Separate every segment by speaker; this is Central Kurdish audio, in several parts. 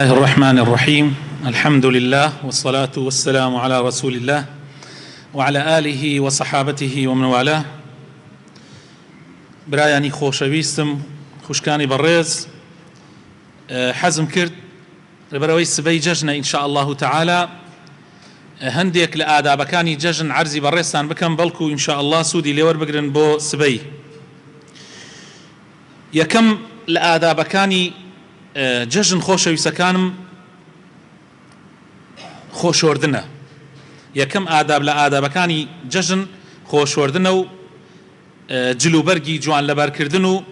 Speaker 1: الله الرحمن الرحيم. الحمد لله والصلاة والسلام على رسول الله وعلى آله وصحابته ومن والاه. برایانی خۆشەویستم، خوشکانی بەڕێز، حەزم کرد لەبەرەوەی سبەی جەژنە ئینشاء الله تعالى هەندێک لە ئادابەکانی جەژن عەرزی بەڕێزتان بکەم، بەڵکو ئینشاء الله سوودی لێوەربگرن بۆ سبەی. یەکەم لە ئادابەکانی جەژن خۆشەویستەکانم خۆشۆردنە. یەکەم ئاداب لە ئادابەکانی جەژن خۆشۆردنە و جلوبەرگی جوان لەبەرکردن و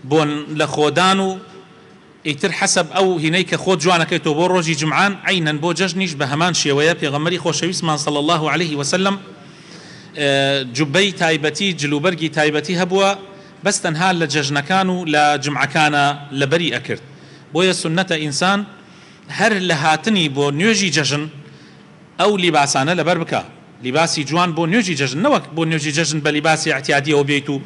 Speaker 1: بۆن لە خۆدان و ئیتر حەسەب ئەو هینەی کە خۆت جوانەکەیتەوە بۆ ڕۆژی جمعان عینەن بۆ جەژنیش بە هەمان شێوەیە. پێغەمبەری خۆشەویستمان صلی الله عليه وسلم جوبەی تایبەتی جلوبەرگی تایبەتی هەبووە، بەس تەنها لە جەژنەکان و لە جمعەکانە لەبەری ئەکرد. بۆیە سنەتە ئینسان هەر لە هاتنی بۆ نوێژی جەژن ئەو لیباسانە لەبەر بکە، لیباسی جوان بۆ نوێژی جەژن، نەوەک بۆ نوێژی جەژن بە لیباسی احتیاطیەوە بێیت و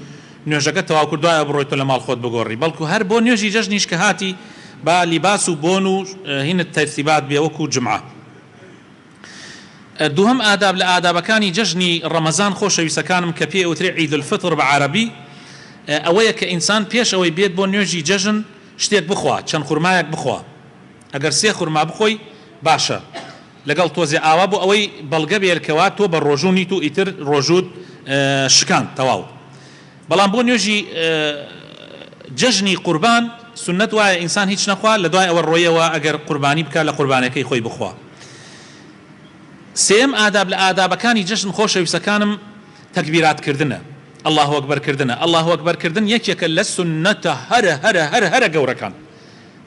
Speaker 1: نوێژەکە تەواو کردوایە بڕۆیتەوە لە ماڵ خۆت بگۆڕی، بەڵکو هەر بۆ نوێژی جەژنیش کە هاتی با لیباس و بۆن و هینت تەرتیبات بێ وەکو جمعە. دووهەم ئاداب لە ئادابەکانی جەژنی ڕەمەزان خۆشەویستەکانم کە پێی ئەوترێ عید الفطر بە عەرەبی ئەوەیە کە ئینسان پێش ئەوەی بێت بۆ نوێژی جەژن شتێک بخوا، چەند خورمایەک بخوا. ئەگەر سێ خورما بخۆی باشە، لەگەڵ تۆزێ ئاوا بۆ ئەوەی بەڵگە بێرکەوە تۆ بە ڕۆژوونیت و ئیتر ڕۆژوت شکان تەواو. بەڵام بۆ نوێژی جەژنی قوربان سنەت وایە ئینسان هیچ نەخوا، لە دوای ئەوە ڕۆیەوە ئەگەر قوربانی بکە لە قوربانەکەی خۆی بخوا. سێم ئاداب لە ئادابەکانی جەژن خۆشەویستەکانم تەکبیراتکردنە، الله ئەکبەرکردنە. الله ئەکبەرکردن یەکێکە لە سنەتە هەرە گەورەکان،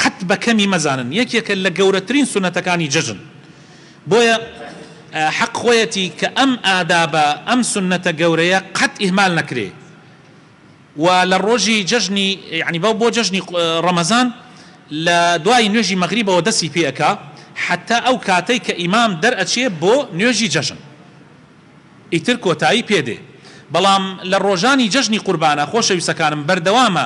Speaker 1: قەت بە کەمی مەزانن، یەکێکە لە گەورەترین سنەتەکانی جەژن. بۆیە حەق خۆیەتی کە ئەم ئادابە ئەم سنەتە گەورەیە قەت ئیهمال نەکرێ و لە ڕۆژی جەژنی یعنی بۆ جەژنی ڕەمەزان لە دوای نوێژی مەغریبەوە دەستی پێەکە حتا ئەو کاتەی کە ئیمام دەرئەچێ بۆ نوێژی جەژن، ئیتر کۆتایی پێدێ. بەڵام لە ڕۆژانی جەژنی قوربانە خۆشەویستەکانم بەردەوامە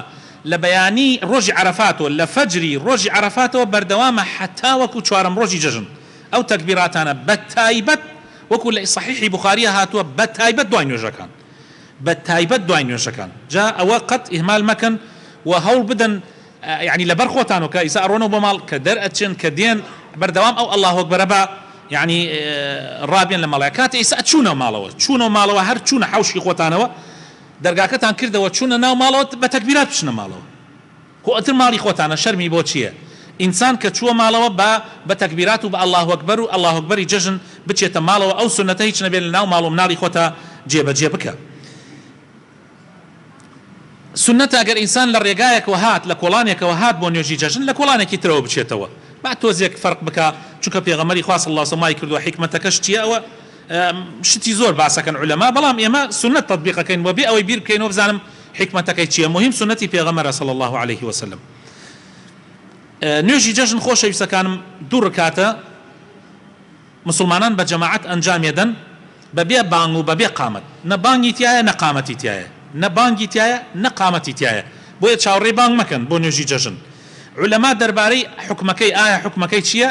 Speaker 1: لە بەیانی ڕۆژی عەرەفاتەوە، لە فەجری ڕۆژی عەرەفاتەوە بەردەوامە حتا وەکو چوارەم ڕۆژی جەژن ئەو تەکبیراتانە بە تایبەت وەکو لە صحیحی بوخاریە هاتووە بە تایبەت دوای نوێژەکان، بە تایبەت دوای نوێژەکان. جا ئەوە قەت ئیهمال مەکەن و هەوڵ بدەن یعنی لەبەر خۆتانەوە کە ئیسا ئەڕۆنەوە بۆ ماڵ کە دەرئەچن کە دێن بەردەوام ئەو الله ئەکبەرە بە یعنی ڕابێن لە ماڵەوە. کاتە ئیسا چوونە ماڵەوە هەر چوونە حەوشی خۆتانەوە دەرگاکەتان کردەوە چوونە ناو ماڵەوە بە تەکبیرات بچنە ماڵەوە. ئەتر ماڵی خۆتانە شەرمی بۆ چییە؟ ئینسان کە چووە ماڵەوە بە تەکبیرات و بە الله ئەکبەر و الله ئەکبەری جەژن بچێتە ماڵەوە، ئەو سنەتە هیچ نەبێت لە ناو ماڵ و مناڵی خۆتە جێبەجێ بکە. سنەتە ئەگەر ئینسان لە ڕێگایەکەوە هات لە کۆڵانێکەوە هات بۆ نوێژی جەژن لە کۆڵانێکی ترەوە بچێتەوە، با تۆزێک فەرق بکە، چونکە پێغەمبەری خوا صلی الله علیه و سلم کردووە حیکمەتەکەش چییە. ئەوە شتی زۆر باسەکەن عولەما، بەڵام ئێمە سنەت تەطبیقەکەین بۆ بێ ئەوەی بیر بکەینەوە بزانم حیکمەتەکەی چییە. مهم سنەتی پێغەمبەرە صلی الله عليه وسلم. نوێژی جەژن خۆشەویستەکانم دوو ڕکاتە مسلمانان بە جەماعەت ئەنجامێدەن بەبێ بانگ و بەبێ قامەت، نە بانگی تایە نە قامەتی تایە، نە بانگی تایە نە قامەتی تایە. بۆیە چاوەڕێی بانگ مەکەن بۆ نوێژی جەژن. عولەما دەربارەی حکمەکەی ئایا حکمەکەی چییە؟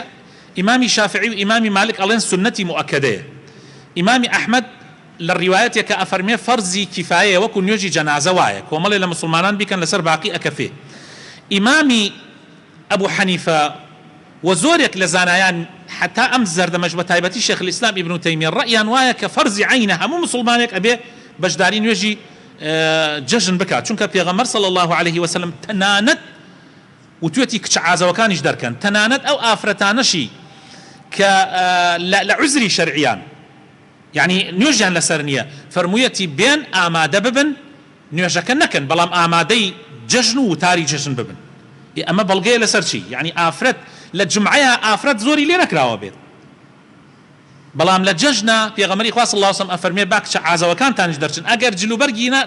Speaker 1: ئیمامی شافعی و ئیمامی مالک ئەڵێن سنەتی مؤکەدەیە. ئیمامی ئەحمەد لە ڕیوایەتێکە ئەفەرمێ فەرزی کیفایەیە وەکو نوێژی جەنازە وایە، کۆمەڵێ لە مسلمانان بیکەن لەسەر باقی ئەکەفێ. ئیمامی ئەبوو حەنیفە و زۆرێک لە زانایان حتا ئەم زەردەمەش بە تایبەتی شێخ الئیسلام ئیبن تەیمیە ڕەئیان وایە کە فەرزی عینە هەموو مسلمانێک ئەبێ بەشداری نوێژی جەژن بکات، چونکە پێغەمبەر صلی الله عليه وسلم تەنانەت وتوێتی کچە عازەوەکانیش دەرکەن، تەنانەت ئەو ئافرەتانەشی کە لە عوزری شەرعیان یعنی نوێژیان لەسەر نییە فەرموویەتی بێن ئامادە ببن نوێژەکە نەکەن، بەڵام ئامادەی جەژن و وتاری جەژن ببن. ئەمە بەڵگەیە لەسەر چی؟ یعنی ئافرەت لە جمعەیە ئافرەت زۆری لێ نەکراوە بێت، بەڵام لە جەژنە پێغەمبەری خوا صلی الله علیه و سلم ئەفەرمێ با کچە عازەوەکانتانیش دەرچن، ئەگەر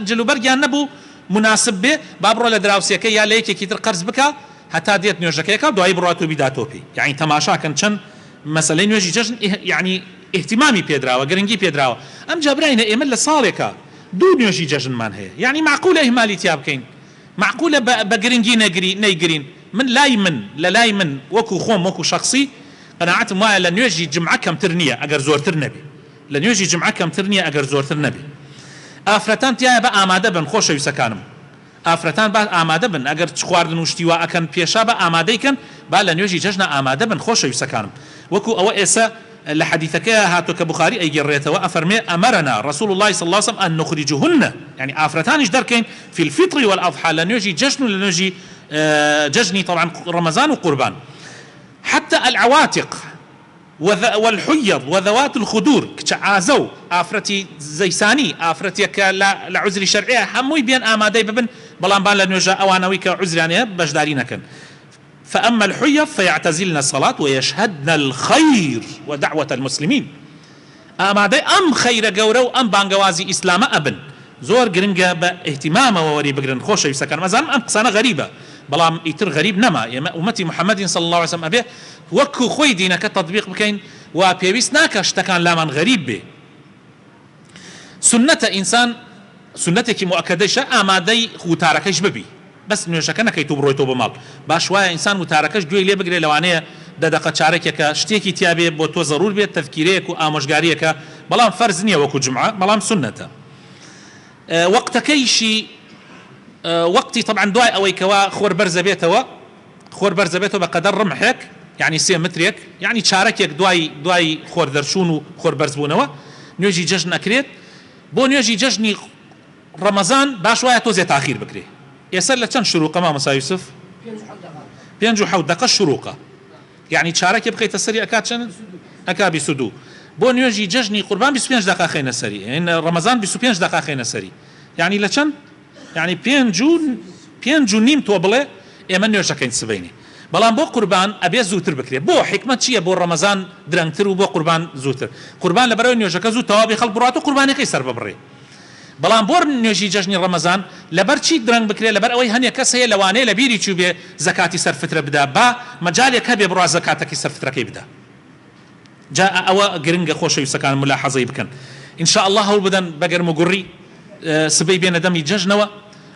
Speaker 1: جلوبەرگیان نەبوو مناسب بێ با بڕۆ لە دراوسێکە یا لە یەکێکی تر قەرز بکە هەتا دێت نوێژەکەیەکە دوایی بڕات و بیداتۆ پێی. یعنی تەماشاکەن چەند مەسەلەی نوێژی جەژن یعنی اهتیمامی پێدراوە، گرنگی پێدراوە. ئەم جابراینە ئێمە لە ساڵێکە دوو نوێژی جەژنمان هەیە، یعنی معقولە ئیهمالی تیا بکەین، معقولە بە گرنگی نەیگرین، من لاي من وكو خوم وكو شخصي قناعتم وایە لە نوێژی جمعە کەمتر نییە ئەگەر زۆرتر نەبێ لە نوێژی جمعە کەمتر نییە ئەگەر زۆرتر نەبێ ئافرەتان تایە بە ئامادە بن خۆشەویستەکانم ئافرەتان با ئامادە بن ئەگەر چ خواردن و شتی وا ئەکەن پێشا بە ئامادەیکەن با لە نوێژی جەژنە ئامادە بن خۆشەویستەکانم وەکو ئەوە ئێستا لە حەدیثەکەیە هاتووە کە بوخاری ئەیگەڕێتەوە ئەفەرمێ ئەمەرەنا رسول الله صلى الله عليه وسلم أن نخرجهن يعني ئافرەتانیش دەرکەین في الفطر والأضحى لە نوێژی جەژن و لە نوێژی جەژنی طبعا رمضان وقربان حتى العواتق والحيض وذوات الخدور كعازو آفرتي زيساني آفرتي لعذر شرعية هموي بين آمادي ببن بلان بان لنوجا أوانوي كعذرانية بجدارينكن فأما الحيض فيعتزلن الصلاة ويشهدن الخير ودعوة المسلمين آمادي أم خير قورو أم بانقوازي إسلام أبن زور قرنقا باهتمام ووري بقرن خوش يسكن مازال أم قصانا غريبة بلام إيتر غريب نما يا أمتي محمد صلى الله عليه وسلم أبيه وكو خوي دينك تطبيق بكين وبيويس ناكش تكان لامان غريب به سنة إنسان سنتك مؤكدة آمادي وتاركش ببي بس نوشكنا كي تبروي توب مال باشوايا إنسان وتاركش دوي ليه بقري لوانية دقة شاركك شتيكي تيابي بوتو ضرور بيت تذكيريك وآمشقاريك بلام فرزنية وكو جمعة بلام سنة وقت كيشي وقتي طبعا دواي أوي كوا خور برزة بيتوا بقدر رمحك يعني 3 متريك يعني شاركك دواي خور درشون وخور برز بونوا نيجي ججن أكريت بو نيجي ججني رمضان باشوايا توزي تأخير بكري يسأل لك كان شروقة ما مسا يوسف 5 دقة الشروقة يعني شارك يبقى تسري أكاد أكابي سدو بو نيجي ججني قربان 25 دقة خينا سري يعني رمضان 25 دقة خينا سري يعني لكن يعني 5 نیم تۆ بڵێ ئێمە نوێژەکەین سبەینی بەڵام بۆ قوربان ئەبێ زووتر بکرێت بۆ حکمت چییە بۆ ڕەمەزان درەنگتر و بۆ قوربان زووتر قوربان لەبەرەوەی نوێژەکە زوو تەواوی خەڵک بڕات و قوربانەکەی سەر ببڕێ بەڵام بۆ نوێژی جەژنی ڕەمەزان لەبەر چی درەنگ بکرێت لەبەر ئەوەی هەنێک کەس هەیە لەوانەیە لە بیری چوو بێ زەکاتی سەرفترە بدا با مەجالێک هەبێ بڕوا زەکاتەکەی سەرفترەکەی بدا جا ئەوە گرنگە خۆشەویستەکان ملاحەزەی بکەن ئین شاء الله هەوڵ بدەن بەگەرم و گوڕی سبەی بێنە دەمی جەژنەوە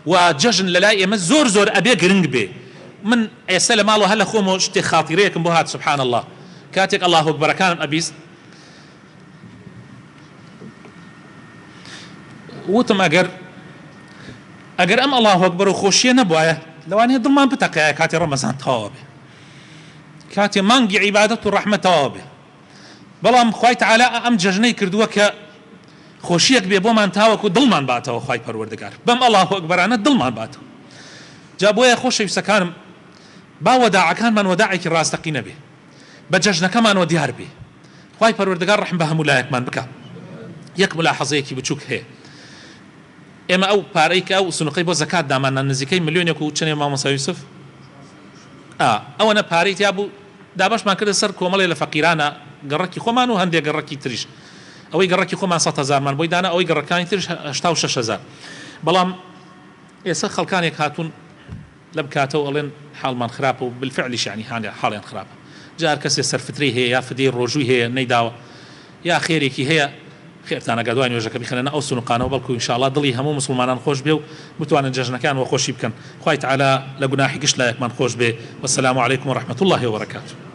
Speaker 1: وججن للاي اما زور ابي قرنق به من يسلم الله هلا خومو شتي خاطريكم بو هات سبحان الله كاتك الله اكبر كان ابيس وتم اجر ام الله اكبر وخوشيه نبوايه لو اني ضمان بتقى كاتي رمضان توابه كاتي مانجي عباده الرحمه توابه بلام خوي تعالى ام ججني كردوك خۆشیەک بێ بۆمان تاوەکو دڵمان باتەوە خوای پەروەردگار بەم الله ئەکبەرانە دڵمان باتەوە جا بۆیە خۆشەویستەکانم با وەداعەکانمان وەداعێکی ڕاستەقینە بێ بە جەژنەکەمانەوە دیار بێ خوای پەروەردگار ڕەحم بە هەموو لایەکمان بکە یەک ملاحەزەیەکی بچووک هەیە ئێمە ئەو پارەی کە ئەو سنوقەی بۆ زەکات دامانە نزیکەی ملیۆنێک و چەندێ مامۆستا یوسف ئەوەنە پارەی تیا بوو دابەشمان کردە سەر کۆمەڵێ لە فەقیرانە گەڕەکی خۆمان و هەندێک گەڕەکی تریش ئەوەی گەڕەکی خۆمان 100,000 مان بۆی دانا ئەوەی گەڕەکانی ترش 86,000 بەڵام ئێستا خەڵکانێک هاتوون لەم کاتەوە ئەڵێن حاڵمان خراپە و بالفعلیش یعنی حاڵیان خراپە جار کەسێ سەرفترەی هەیە یا فدەی ڕۆژووی هەیە نەیداوە یا خێرێکی هەیە خێرتانەگە دوای نوێژەکە بخەنە ئەو سنوقانەوە بەڵکو ئینشاءالله دڵی هەموو مسلمانان خۆش بێ و بتوانن جەژنەکان وە خۆشی بکەن خوای تعالی لە گوناحی گشت لایەکمان خۆش بێ والسلام علیکم ورحمة الله وبركاته